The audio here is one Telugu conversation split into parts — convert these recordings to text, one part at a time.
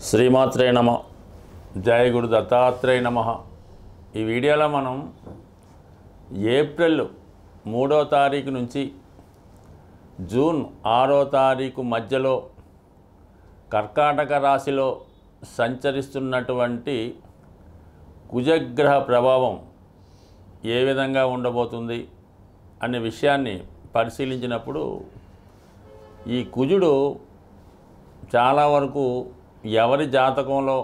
శ్రీమాత్రే నమ. జయ గురు దత్తాత్రేయ నమ. ఈ వీడియోలో మనం ఏప్రిల్ 3వ తారీఖు నుంచి జూన్ 6వ తారీఖు మధ్యలో కర్కాటక రాశిలో సంచరిస్తున్నటువంటి కుజగ్రహ ప్రభావం ఏ విధంగా ఉండబోతుంది అనే విషయాన్ని పరిశీలించినప్పుడు ఈ కుజుడు చాలా వరకు ఎవరి జాతకంలో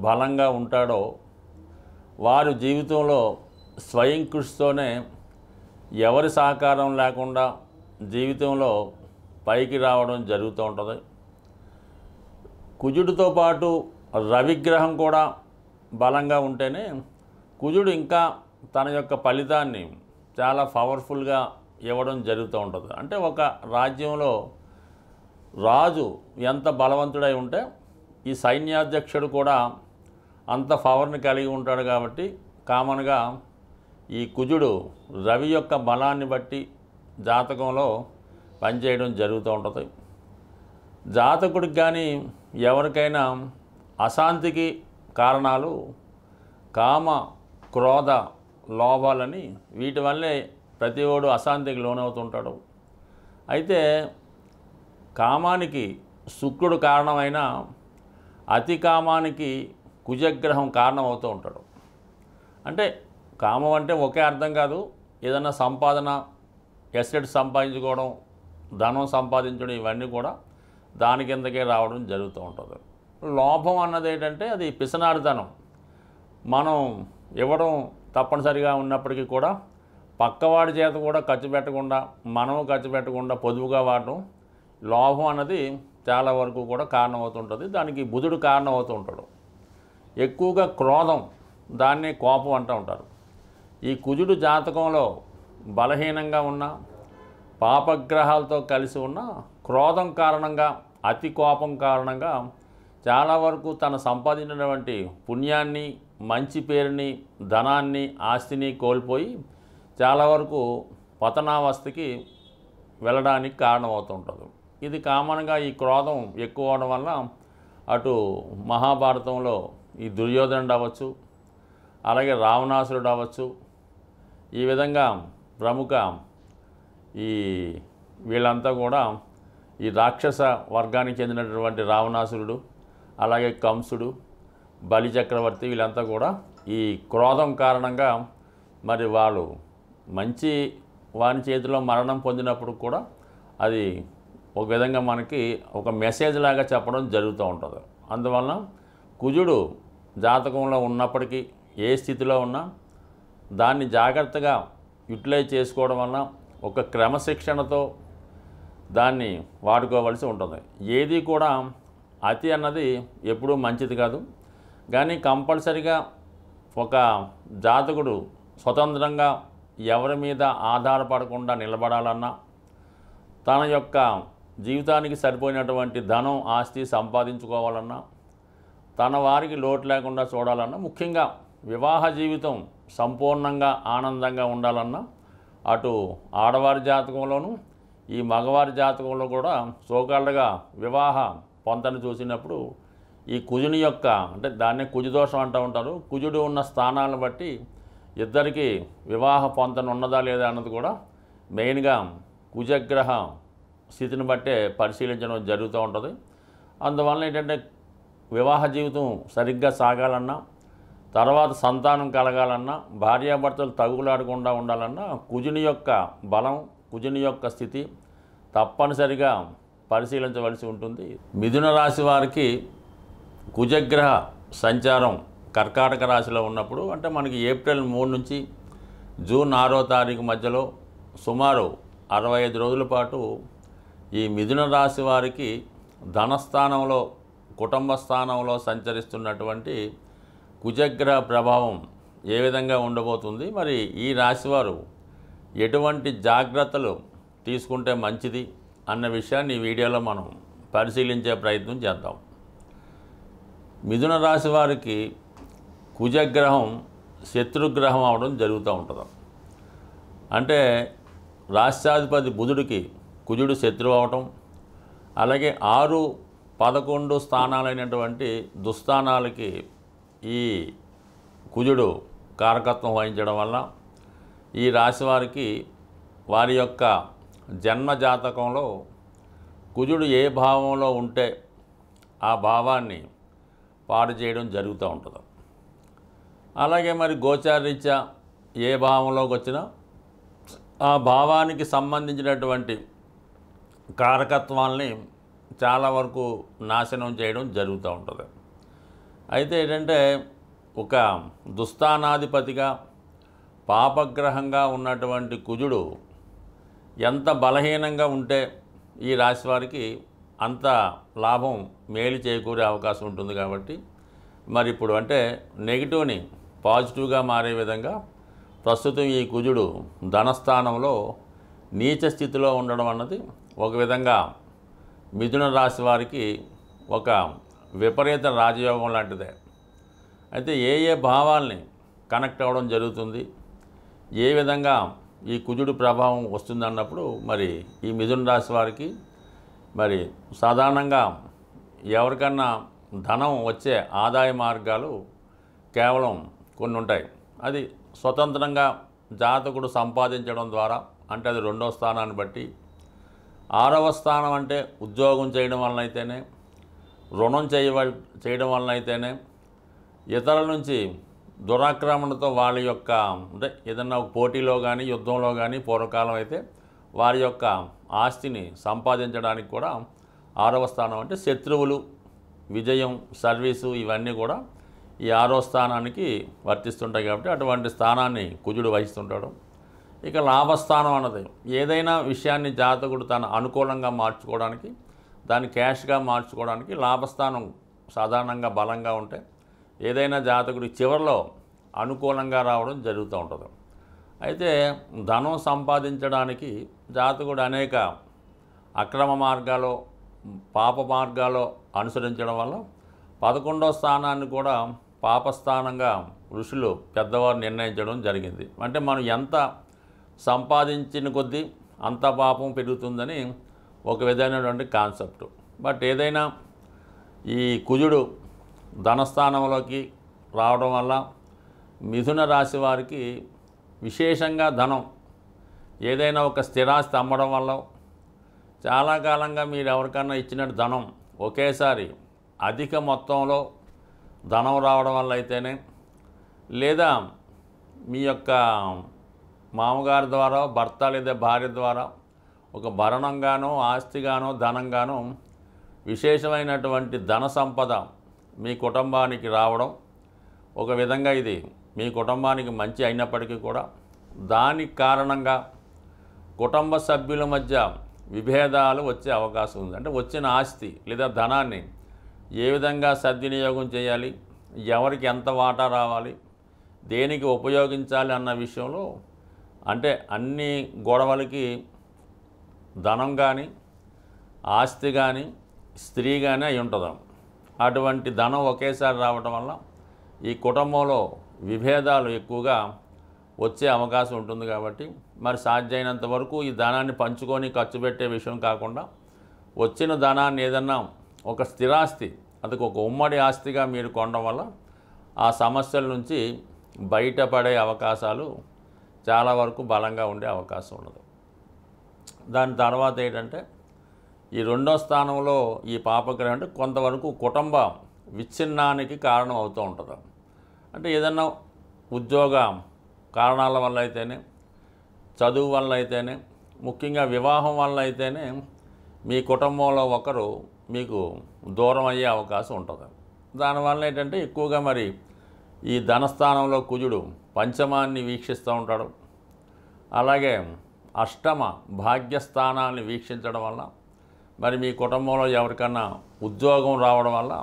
బలంగా ఉంటాడో వారి జీవితంలో స్వయం కృషితోనే ఎవరి సహకారం లేకుండా జీవితంలో పైకి రావడం జరుగుతూ ఉంటుంది. కుజుడితో పాటు రవిగ్రహం కూడా బలంగా ఉంటేనే కుజుడు ఇంకా తన యొక్క ఫలితాన్ని చాలా పవర్ఫుల్గా ఇవ్వడం జరుగుతూ ఉంటుంది. అంటే ఒక రాజ్యంలో రాజు ఎంత బలవంతుడై ఉంటే ఈ సైన్యాధ్యక్షుడు కూడా అంత పవర్ని కలిగి ఉంటాడు. కాబట్టి కామన్గా ఈ కుజుడు రవి యొక్క బలాన్ని బట్టి జాతకంలో పనిచేయడం జరుగుతూ ఉంటుంది. జాతకుడికి కానీ ఎవరికైనా అశాంతికి కారణాలు కామ, క్రోధ, లోభాలని వీటి వల్లే ప్రతివాడు అశాంతికి లోనవుతుంటాడు. అయితే కామానికి శుక్రుడు కారణమైన అతి కామానికి కుజగ్రహం కారణం అవుతూ ఉంటాడు. అంటే కామం అంటే ఒకే అర్థం కాదు, ఏదైనా సంపాదన, ఎసెట్ సంపాదించుకోవడం, ధనం సంపాదించడం, ఇవన్నీ కూడా దాని కిందకే రావడం జరుగుతూ ఉంటుంది. లోభం అన్నది ఏంటంటే అది పిసనారితనం. మనం ఇవ్వడం తప్పనిసరిగా ఉన్నప్పటికీ కూడా పక్కవాడి చేత కూడా ఖర్చు పెట్టకుండా, మనము ఖర్చు పెట్టకుండా పొదుపుగా వాడడం, లోభం అన్నది చాలా వరకు కూడా కారణమవుతుంటుంది. దానికి బుధుడు కారణం అవుతూ ఉంటాడు. ఎక్కువగా క్రోధం, దాన్నే కోపం అంటూ ఉంటారు. ఈ కుజుడు జాతకంలో బలహీనంగా ఉన్న, పాపగ్రహాలతో కలిసి ఉన్న క్రోధం కారణంగా, అతి కోపం కారణంగా చాలా వరకు తను సంపాదించినటువంటి పుణ్యాన్ని, మంచి పేరుని, ధనాన్ని, ఆస్తిని కోల్పోయి చాలా వరకు పతనావస్థకి వెళ్ళడానికి కారణమవుతుంటుంది. ఇది కామన్గా ఈ క్రోధం ఎక్కువ అవడం వల్ల అటు మహాభారతంలో ఈ దుర్యోధనుడు అవ్వచ్చు, అలాగే రావణాసురుడు అవ్వచ్చు, ఈ విధంగా ప్రముఖ వీళ్ళంతా కూడా ఈ రాక్షస వర్గానికి చెందినటువంటి రావణాసురుడు, అలాగే కంసుడు, బలిచక్రవర్తి, వీళ్ళంతా కూడా ఈ క్రోధం కారణంగా మరి వాళ్ళు మంచి వాని చేతిలో మరణం పొందినప్పుడు కూడా అది ఒక విధంగా మనకి ఒక మెసేజ్ లాగా చెప్పడం జరుగుతూ ఉంటుంది. అందువలన కుజుడు జాతకంలో ఉన్నప్పటికీ ఏ స్థితిలో ఉన్నా దాన్ని జాగ్రత్తగా యూటిలైజ్ చేసుకోవడం వలన ఒక క్రమశిక్షణతో దాన్ని వాడుకోవలసి ఉంటుంది. ఏది కూడా అతి అన్నది ఎప్పుడూ మంచిది కాదు. కానీ కంపల్సరిగా ఒక జాతకుడు స్వతంత్రంగా ఎవరి మీద ఆధారపడకుండా నిలబడాలన్నా, తన యొక్క జీవితానికి సరిపోయినటువంటి ధనం, ఆస్తి సంపాదించుకోవాలన్నా, తన వారికి లోటు లేకుండా చూడాలన్నా, ముఖ్యంగా వివాహ జీవితం సంపూర్ణంగా ఆనందంగా ఉండాలన్నా అటు ఆడవారి జాతకంలోనూ ఈ మగవారి జాతకంలో కూడా సోకాళ్ళగా వివాహ పొంతను చూసినప్పుడు ఈ కుజుని యొక్క, అంటే దాన్నే కుజదోషం అంటూ ఉంటారు, కుజుడు ఉన్న స్థానాలను బట్టి ఇద్దరికి వివాహ పొంతన ఉన్నదా లేదా అన్నది కూడా మెయిన్గా కుజగ్రహ స్థితిని బట్టే పరిశీలించడం జరుగుతూ ఉంటుంది. అందువల్ల ఏంటంటే వివాహ జీవితం సరిగ్గా సాగాలన్నా, తర్వాత సంతానం కలగాలన్నా, భార్యాభర్తలు తగులాడకుండా ఉండాలన్నా కుజుని యొక్క బలం, కుజుని యొక్క స్థితి తప్పనిసరిగా పరిశీలించవలసి ఉంటుంది. మిథున రాశి వారికి కుజగ్రహ సంచారం కర్కాటక రాశిలో ఉన్నప్పుడు, అంటే మనకి ఏప్రిల్ 3 నుంచి జూన్ 6వ తారీఖు మధ్యలో సుమారు 65 రోజుల పాటు ఈ మిథున రాశి వారికి ధనస్థానంలో, కుటుంబ స్థానంలో సంచరిస్తున్నటువంటి కుజగ్రహ ప్రభావం ఏ విధంగా ఉండబోతుంది, మరి ఈ రాశివారు ఎటువంటి జాగ్రత్తలు తీసుకుంటే మంచిది అన్న విషయాన్ని ఈ వీడియోలో మనం పరిశీలించే ప్రయత్నం చేద్దాం. మిథున రాశి వారికి కుజగ్రహం శత్రుగ్రహం అవడం జరుగుతూ ఉంటుంది. అంటే రాష్ట్రాధిపతి బుధుడికి కుజుడు శత్రువు అవటం, అలాగే 6, 11 స్థానాలైనటువంటి దుస్థానాలకి ఈ కుజుడు కారకత్వం వహించడం వల్ల ఈ రాశి వారికి వారి యొక్క జన్మ జాతకంలో కుజుడు ఏ భావంలో ఉంటే ఆ భావాన్ని పాడు చేయడం జరుగుతూ ఉంటుంది. అలాగే మరి గోచారరీత్యా ఏ భావంలోకి వచ్చినా ఆ భావానికి సంబంధించినటువంటి కారకత్వాల్ని చాలా వరకు నాశనం చేయడం జరుగుతూ ఉంటుంది. అయితే ఏంటంటే ఒక దుస్థానాధిపతిగా పాపగ్రహంగా ఉన్నటువంటి కుజుడు ఎంత బలహీనంగా ఉంటే ఈ రాశి వారికి అంత లాభం మేలు చేకూరే అవకాశం ఉంటుంది. కాబట్టి మరి ఇప్పుడు అంటే నెగిటివ్ని పాజిటివ్గా మారే విధంగా ప్రస్తుతం ఈ కుజుడు ధనస్థానంలో నీచ స్థితిలో ఉండడం అన్నది ఒక విధంగా మిథున రాశి వారికి ఒక విపరీత రాజయోగం లాంటిదే. అయితే ఏ ఏ భావాల్ని కనెక్ట్ అవ్వడం జరుగుతుంది, ఏ విధంగా ఈ కుజుడు ప్రభావం వస్తుందన్నప్పుడు మరి ఈ మిథున రాశి వారికి మరి సాధారణంగా ఎవరికన్నా ధనం వచ్చే ఆదాయ మార్గాలు కేవలం కొన్ని ఉంటాయి. అది స్వతంత్రంగా జాతకుడు సంపాదించడం ద్వారా, అంటే అది 2వ స్థానాన్ని బట్టి, 6వ స్థానం అంటే ఉద్యోగం చేయడం వలన అయితేనే, రుణం చేయడం వలన అయితేనే, ఇతరుల నుంచి దురాక్రమణతో వాళ్ళ యొక్క అంటే ఏదన్నా ఒక పోటీలో కానీ యుద్ధంలో కానీ పూర్వకాలం అయితే వారి యొక్క ఆస్తిని సంపాదించడానికి కూడా 6వ స్థానం అంటే శత్రువులు, విజయం, సర్వీసు ఇవన్నీ కూడా ఈ 6వ స్థానానికి వర్తిస్తుంటాయి. కాబట్టి అటువంటి స్థానాన్ని కుజుడు వహిస్తుంటాడు. ఇక లాభస్థానం అన్నది ఏదైనా విషయాన్ని జాతకుడు తన అనుకూలంగా మార్చుకోవడానికి, దాన్ని క్యాష్గా మార్చుకోవడానికి లాభస్థానం సాధారణంగా బలంగా ఉంటే ఏదైనా జాతకుడి చివరిలో అనుకూలంగా రావడం జరుగుతూ ఉంటుంది. అయితే ధనం సంపాదించడానికి జాతకుడు అనేక అక్రమ మార్గాలు, పాప మార్గాలు అనుసరించడం వల్ల 11వ స్థానాన్ని కూడా పాపస్థానంగా ఋషులు పెద్దవారు నిర్ణయించడం జరిగింది. అంటే మనం ఎంత సంపాదించిన కొద్దీ అంత పాపం పెరుగుతుందని ఒక విధమైనటువంటి కాన్సెప్ట్. బట్ ఏదైనా ఈ కుజుడు ధనస్థానంలోకి రావడం వల్ల మిథున రాశి వారికి విశేషంగా ధనం, ఏదైనా ఒక స్థిరాస్తి అమ్మడం వల్ల, చాలా కాలంగా మీరు ఎవరికన్నా ఇచ్చిన ధనం ఒకేసారి అధిక మొత్తంలో ధనం రావడం వల్ల అయితేనే, లేదా మీ యొక్క మామగారి ద్వారా, భర్త లేదా భార్య ద్వారా ఒక భరణంగానో ఆస్తిగానో ధనంగానో విశేషమైనటువంటి ధన సంపద మీ కుటుంబానికి రావడం, ఒక విధంగా ఇది మీ కుటుంబానికి మంచి అయినప్పటికీ కూడా దానికి కారణంగా కుటుంబ సభ్యుల మధ్య విభేదాలు వచ్చే అవకాశం ఉంది. అంటే వచ్చిన ఆస్తి లేదా ధనాన్ని ఏ విధంగా సద్వినియోగం చేయాలి, ఎవరికి ఎంత వాటా రావాలి, దేనికి ఉపయోగించాలి అన్న విషయంలో అంటే అన్ని గొడవలకి ధనం కానీ ఆస్తి కానీ స్త్రీ కానీ అయి ఉంటుంది. అటువంటి ధనం ఒకేసారి రావడం వల్ల ఈ కుటుంబంలో విభేదాలు ఎక్కువగా వచ్చే అవకాశం ఉంటుంది. కాబట్టి మరి సాధ్యమైనంత వరకు ఈ ధనాన్ని పంచుకొని ఖర్చు పెట్టే విషయం కాకుండా వచ్చిన ధనాన్ని ఏదన్నా ఒక స్థిరాస్తి, అదొక ఒక ఉమ్మడి ఆస్తిగా మీరు కొనడం వల్ల ఆ సమస్యల నుంచి బయటపడే అవకాశాలు చాలా వరకు బలంగా ఉండే అవకాశం ఉండదు. దాని తర్వాత ఏంటంటే ఈ 2వ స్థానంలో ఈ పాపగ్రహం అంటే కొంతవరకు కుటుంబ విచ్ఛిన్నానికి కారణం అవుతూ ఉంటుంది. అంటే ఏదన్నా ఉద్యోగ కారణాల వల్ల అయితేనే, చదువు వల్ల అయితేనే, ముఖ్యంగా వివాహం వల్ల అయితేనే మీ కుటుంబంలో ఒకరు మీకు దూరం అయ్యే అవకాశం ఉంటుంది. దానివల్ల ఏంటంటే ఎక్కువగా మరి ఈ ధనస్థానంలో కుజుడు పంచమాన్ని వీక్షిస్తూ ఉంటాడు. అలాగే అష్టమ భాగ్యస్థానాన్ని వీక్షించడం వల్ల మరి మీ కుటుంబంలో ఎవరికన్నా ఉద్యోగం రావడం వల్ల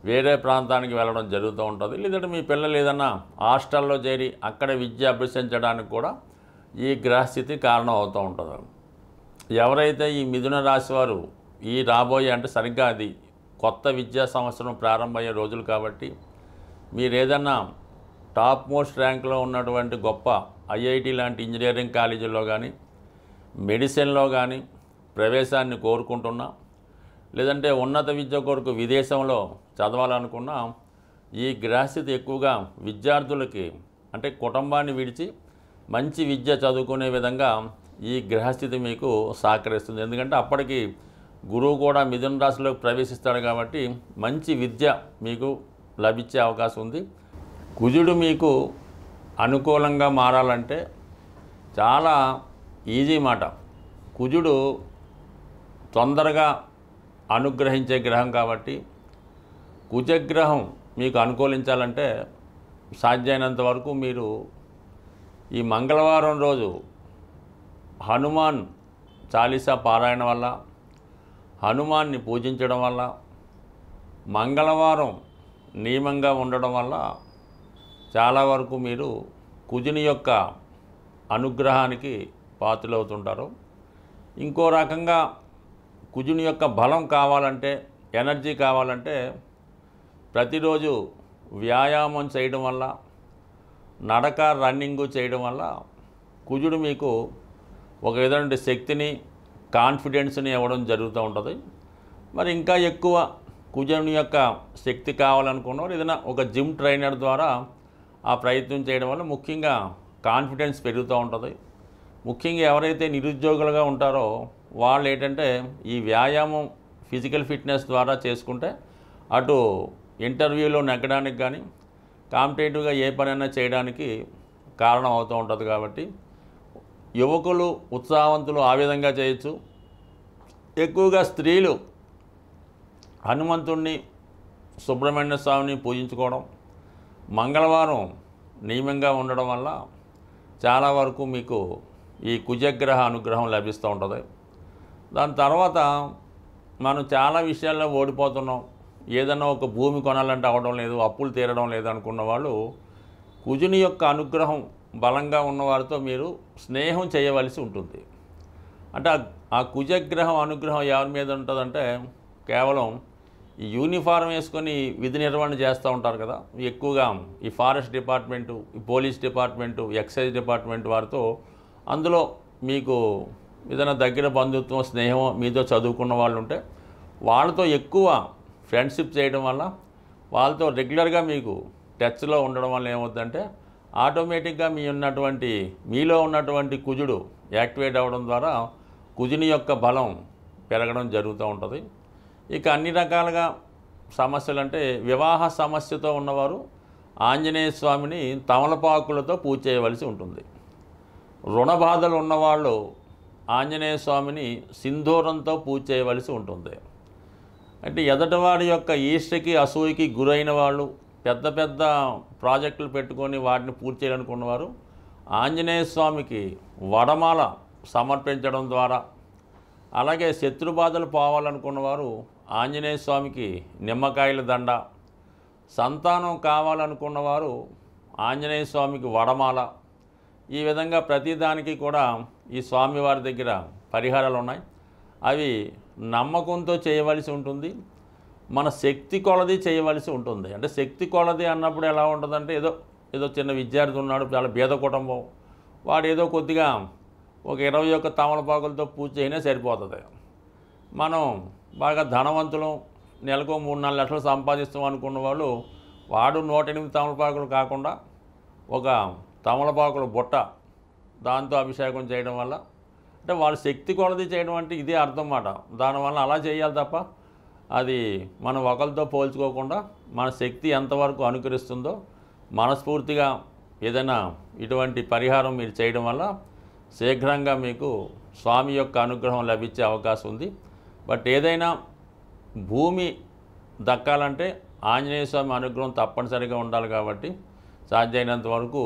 వేరే ప్రాంతానికి వెళ్ళడం జరుగుతూ ఉంటుంది. లేదంటే మీ పిల్లలు ఏదన్నా హాస్టల్లో చేరి అక్కడ విద్య అభ్యసించడానికి కూడా ఈ గ్రహస్థితి కారణం అవుతూ ఉంటుంది. ఎవరైతే ఈ మిథున రాశి వారు ఈ రాబోయే అంటే సరిగ్గా అది కొత్త విద్యా సంవత్సరం ప్రారంభమయ్యే రోజులు కాబట్టి మీరు ఏదన్నా టాప్ మోస్ట్ ర్యాంక్లో ఉన్నటువంటి గొప్ప ఐఐటి లాంటి ఇంజనీరింగ్ కాలేజీల్లో కానీ మెడిసిన్లో కానీ ప్రవేశాన్ని కోరుకుంటున్నా, లేదంటే ఉన్నత విద్య కొరకు విదేశంలో చదవాలనుకున్నా ఈ గ్రహస్థితి ఎక్కువగా విద్యార్థులకి అంటే కుటుంబాన్ని విడిచి మంచి విద్య చదువుకునే విధంగా ఈ గ్రహస్థితి మీకు సహకరిస్తుంది. ఎందుకంటే అప్పటికి గురువు కూడా మిథున రాశిలోకి ప్రవేశిస్తాడు కాబట్టి మంచి విద్య మీకు లభించే అవకాశం ఉంది. కుజుడు మీకు అనుకూలంగా మారాలంటే చాలా ఈజీ మాట. కుజుడు తొందరగా అనుగ్రహించే గ్రహం కాబట్టి కుజగ్రహం మీకు అనుకూలించాలంటే సాధ్యమైనంత వరకు మీరు ఈ మంగళవారం రోజు హనుమాన్ చాలీసా పారాయణ వల్ల, హనుమాన్ని పూజించడం వల్ల, మంగళవారం నియమంగా ఉండడం వల్ల చాలా వరకు మీరు కుజుని యొక్క అనుగ్రహానికి పాత్రులవుతుంటారు. ఇంకో రకంగా కుజుని యొక్క బలం కావాలంటే, ఎనర్జీ కావాలంటే ప్రతిరోజు వ్యాయామం చేయడం వల్ల, నడక రన్నింగు చేయడం వల్ల కుజుడు మీకు ఒక విధమైన శక్తిని, కాన్ఫిడెన్స్ని ఇవ్వడం జరుగుతూ ఉంటుంది. మరి ఇంకా ఎక్కువ కుజుని యొక్క శక్తి కావాలనుకున్నవారు ఏదైనా ఒక జిమ్ ట్రైనర్ ద్వారా ఆ ప్రయత్నం చేయడం వల్ల ముఖ్యంగా కాన్ఫిడెన్స్ పెరుగుతూ ఉంటుంది. ముఖ్యంగా ఎవరైతే నిరుద్యోగులుగా ఉంటారో వాళ్ళు ఏంటంటే ఈ వ్యాయామం ఫిజికల్ ఫిట్నెస్ ద్వారా చేసుకుంటే అటు ఇంటర్వ్యూలో నెగ్గడానికి కానీ కాంపిటేటివ్గా ఏ పనైనా చేయడానికి కారణం అవుతూ ఉంటుంది. కాబట్టి యువకులు, ఉత్సాహవంతులు ఆ విధంగా చేయొచ్చు. ఎక్కువగా స్త్రీలు హనుమంతుణ్ణి, సుబ్రహ్మణ్య స్వామిని పూజించుకోవడం, మంగళవారం నియమంగా ఉండడం వల్ల చాలా వరకు మీకు ఈ కుజగ్రహ అనుగ్రహం లభిస్తూ ఉంటుంది. దాని తర్వాత మనం చాలా విషయాల్లో ఓడిపోతున్నాం. ఏదైనా ఒక భూమి కొనాలంటే అవడం లేదు, అప్పులు తీరడం లేదు అనుకున్న వాళ్ళు కుజుని యొక్క అనుగ్రహం బలంగా ఉన్నవారితో మీరు స్నేహం చేయవలసి ఉంటుంది. అంటే ఆ కుజగ్రహం అనుగ్రహం ఎవరి మీద ఉంటుందంటే కేవలం ఈ యూనిఫారం వేసుకొని విధి నిర్వహణ చేస్తూ ఉంటారు కదా, ఎక్కువగా ఈ ఫారెస్ట్ డిపార్ట్మెంటు, ఈ పోలీస్ డిపార్ట్మెంటు, ఎక్సైజ్ డిపార్ట్మెంట్ వారితో అందులో మీకు ఏదైనా దగ్గర బంధుత్వం, స్నేహం మీతో చదువుకున్న వాళ్ళు ఉంటే వాళ్ళతో ఎక్కువ ఫ్రెండ్షిప్ చేయడం వల్ల, వాళ్ళతో రెగ్యులర్గా మీకు టచ్లో ఉండడం వల్ల ఏమవుతుందంటే ఆటోమేటిక్గా మీలో ఉన్నటువంటి కుజుడు యాక్టివేట్ అవ్వడం ద్వారా కుజుని యొక్క బలం పెరగడం జరుగుతూ ఉంటుంది. ఇక అన్ని రకాలుగా సమస్యలు అంటే వివాహ సమస్యతో ఉన్నవారు ఆంజనేయ స్వామిని తమలపాకులతో పూజ చేయవలసి ఉంటుంది. రుణ బాధలు ఉన్నవాళ్ళు ఆంజనేయ స్వామిని సింధూరంతో పూజ చేయవలసి ఉంటుంది. అంటే ఎదటివాడి యొక్క ఈర్ష్యకి, అసూయకి గురైన వాళ్ళు, పెద్ద పెద్ద ప్రాజెక్టులు పెట్టుకొని వాటిని పూర్తి చేయాలనుకున్నవారు ఆంజనేయ స్వామికి వడమాల సమర్పించడం ద్వారా, అలాగే శత్రుబాధలు పోవాలనుకున్నవారు ఆంజనేయ స్వామికి నిమ్మకాయల దండ, సంతానం కావాలనుకున్నవారు ఆంజనేయ స్వామికి వడమాల, ఈ విధంగా ప్రతిదానికి కూడా ఈ స్వామివారి దగ్గర పరిహారాలు ఉన్నాయి. అవి నమ్మకంతో చేయవలసి ఉంటుంది. మన శక్తి కొలది చేయవలసి ఉంటుంది. అంటే శక్తి కొలది అన్నప్పుడు ఎలా ఉంటుందంటే ఏదో చిన్న విద్యార్థి ఉన్నాడు, చాలా బీద కుటుంబం, వాడు ఏదో కొద్దిగా ఒక 21 తమలపాకులతో పూజ చేయనే సరిపోతుంది. మనం బాగా ధనవంతులు, నెలకు 3-4 లక్షలు సంపాదిస్తాం అనుకున్న వాళ్ళు వాడు 108 తమలపాకులు కాకుండా ఒక తమలపాకుల బుట్ట దాంతో అభిషేకం చేయడం వల్ల, అంటే వాళ్ళ శక్తి కొలది చేయడం అంటే ఇదే అర్థం మాట. దానివల్ల అలా చేయాలి తప్ప అది మనం ఒకరితో పోల్చుకోకుండా మన శక్తి ఎంతవరకు అనుకరిస్తుందో మనస్ఫూర్తిగా ఏదైనా ఇటువంటి పరిహారం మీరు చేయడం వల్ల శీఘ్రంగా మీకు స్వామి యొక్క అనుగ్రహం లభించే అవకాశం ఉంది. బట్ ఏదైనా భూమి దక్కాలంటే ఆంజనేయ స్వామి అనుగ్రహం తప్పనిసరిగా ఉండాలి. కాబట్టి సాధ్యమైనంత వరకు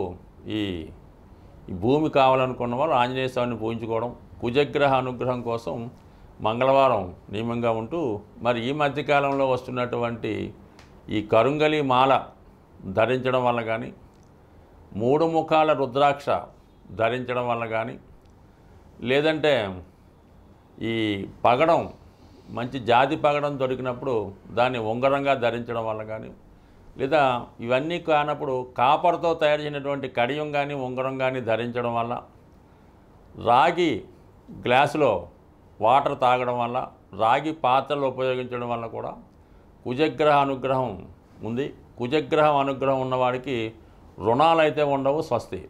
ఈ భూమి కావాలనుకున్న వాళ్ళు ఆంజనేయ స్వామిని పూజించుకోవడం, కుజగ్రహ అనుగ్రహం కోసం మంగళవారం నియమంగా ఉంటూ, మరి ఈ మధ్యకాలంలో వస్తున్నటువంటి ఈ కరుంగలి మాల ధరించడం వల్ల కానీ, 3 ముఖాల రుద్రాక్ష ధరించడం వల్ల కానీ, లేదంటే ఈ పగడం మంచి జాతి పగడం దొరికినప్పుడు దాన్ని ఉంగరంగా ధరించడం వల్ల కానీ, లేదా ఇవన్నీ కానప్పుడు కాపర్తో తయారు చేసినటువంటి కడియం కానీ ఉంగరం కానీ ధరించడం వల్ల, రాగి గ్లాసులో వాటర్ తాగడం వల్ల, రాగి పాత్రలు ఉపయోగించడం వల్ల కూడా కుజగ్రహ అనుగ్రహం ఉంది. కుజగ్రహం అనుగ్రహం ఉన్నవాడికి రుణాలు అయితే ఉండవు. స్వస్తి.